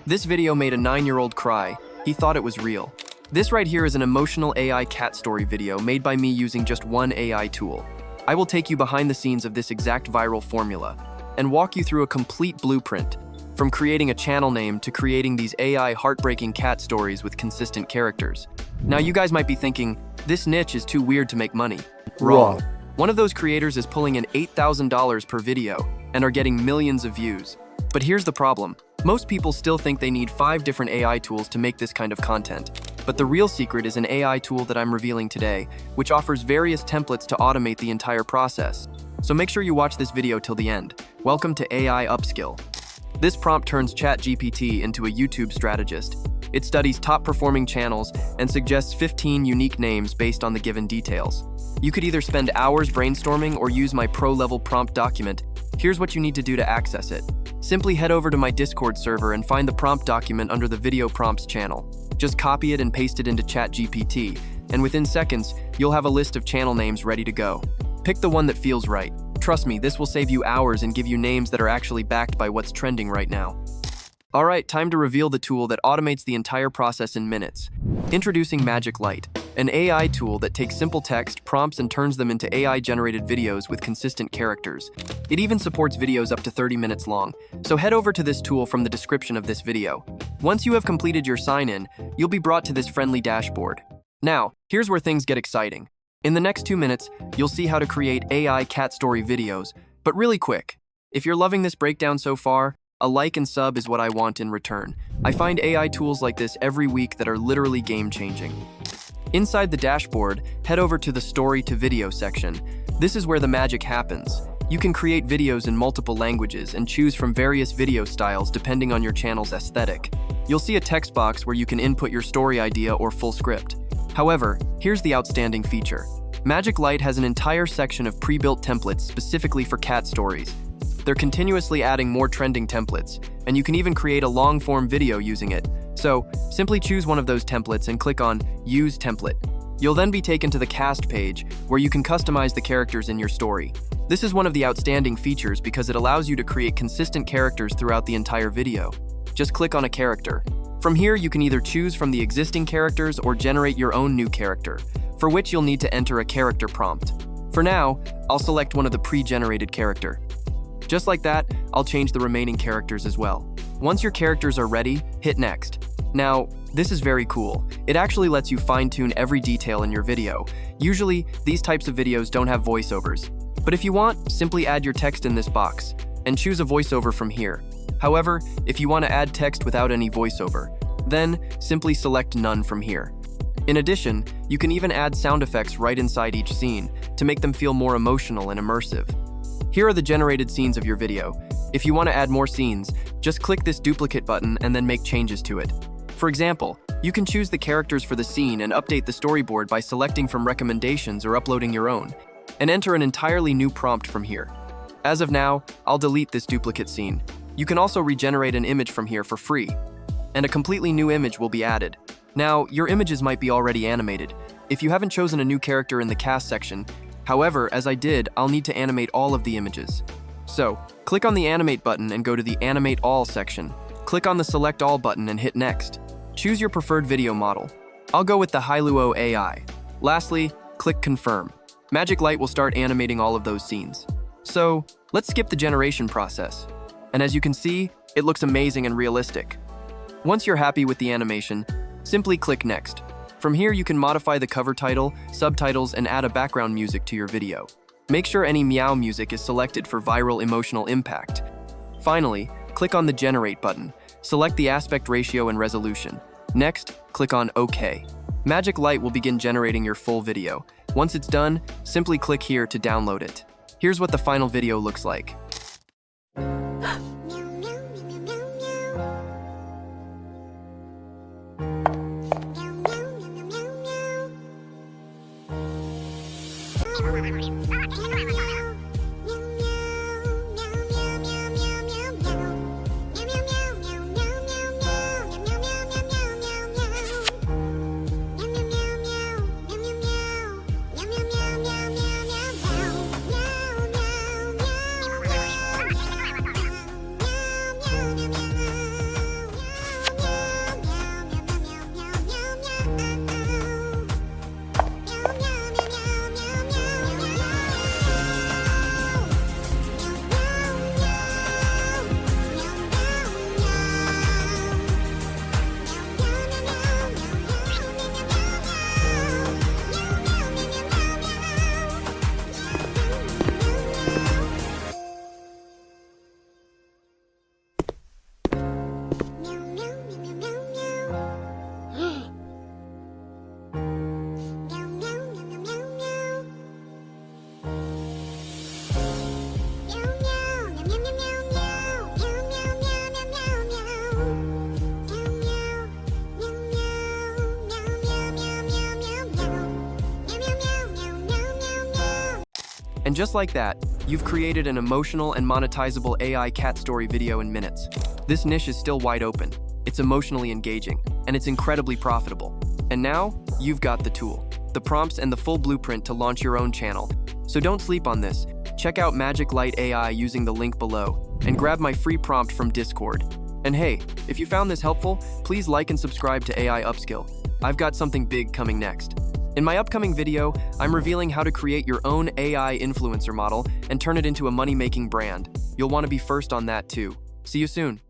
This video made a 9-year-old cry. He thought it was real. This right here is an emotional AI cat story video made by me using just one AI tool. I will take you behind the scenes of this exact viral formula and walk you through a complete blueprint, from creating a channel name to creating these AI heartbreaking cat stories with consistent characters. Now you guys might be thinking, this niche is too weird to make money. Wrong. One of those creators is pulling in $8,000 per video and are getting millions of views. But here's the problem. Most people still think they need 5 different AI tools to make this kind of content. But the real secret is an AI tool that I'm revealing today, which offers various templates to automate the entire process. So make sure you watch this video till the end. Welcome to AI Upskill. This prompt turns ChatGPT into a YouTube strategist. It studies top-performing channels and suggests 15 unique names based on the given details. You could either spend hours brainstorming or use my pro-level prompt document. Here's what you need to do to access it. Simply head over to my Discord server and find the prompt document under the Video Prompts channel. Just copy it and paste it into ChatGPT, and within seconds, you'll have a list of channel names ready to go. Pick the one that feels right. Trust me, this will save you hours and give you names that are actually backed by what's trending right now. Alright, time to reveal the tool that automates the entire process in minutes. Introducing Magic Light, an AI tool that takes simple text, prompts, and turns them into AI-generated videos with consistent characters. It even supports videos up to 30 minutes long, so head over to this tool from the description of this video. Once you have completed your sign-in, you'll be brought to this friendly dashboard. Now, here's where things get exciting. In the next 2 minutes, you'll see how to create AI cat story videos, but really quick. If you're loving this breakdown so far, a like and sub is what I want in return. I find AI tools like this every week that are literally game-changing. Inside the dashboard, head over to the Story to Video section. This is where the magic happens. You can create videos in multiple languages and choose from various video styles depending on your channel's aesthetic. You'll see a text box where you can input your story idea or full script. However, here's the outstanding feature. Magic Light has an entire section of pre-built templates specifically for cat stories. They're continuously adding more trending templates, and you can even create a long-form video using it. So, simply choose one of those templates and click on Use Template. You'll then be taken to the cast page, where you can customize the characters in your story. This is one of the outstanding features because it allows you to create consistent characters throughout the entire video. Just click on a character. From here, you can either choose from the existing characters or generate your own new character, for which you'll need to enter a character prompt. For now, I'll select one of the pre-generated character. Just like that, I'll change the remaining characters as well. Once your characters are ready, hit Next. Now, this is very cool. It actually lets you fine-tune every detail in your video. Usually, these types of videos don't have voiceovers. But if you want, simply add your text in this box, and choose a voiceover from here. However, if you want to add text without any voiceover, then simply select None from here. In addition, you can even add sound effects right inside each scene to make them feel more emotional and immersive. Here are the generated scenes of your video. If you want to add more scenes, just click this duplicate button and then make changes to it. For example, you can choose the characters for the scene and update the storyboard by selecting from recommendations or uploading your own, and enter an entirely new prompt from here. As of now, I'll delete this duplicate scene. You can also regenerate an image from here for free, and a completely new image will be added. Now, your images might be already animated. If you haven't chosen a new character in the cast section, however, as I did, I'll need to animate all of the images. So, click on the Animate button and go to the Animate All section. Click on the Select All button and hit Next. Choose your preferred video model. I'll go with the Hailuo AI. Lastly, click Confirm. Magic Light will start animating all of those scenes. So, let's skip the generation process. And as you can see, it looks amazing and realistic. Once you're happy with the animation, simply click Next. From here, you can modify the cover title, subtitles, and add a background music to your video. Make sure any meow music is selected for viral emotional impact. Finally, click on the Generate button. Select the aspect ratio and resolution. Next, click on OK. Magic Light will begin generating your full video. Once it's done, simply click here to download it. Here's what the final video looks like. And just like that, you've created an emotional and monetizable AI cat story video in minutes. This niche is still wide open. It's emotionally engaging, and it's incredibly profitable. And now, you've got the tool, the prompts, and the full blueprint to launch your own channel. So don't sleep on this. Check out Magic Light AI using the link below, and grab my free prompt from Discord. And hey, if you found this helpful, please like and subscribe to AI Upskill. I've got something big coming next. In my upcoming video, I'm revealing how to create your own AI influencer model and turn it into a money-making brand. You'll want to be first on that too. See you soon.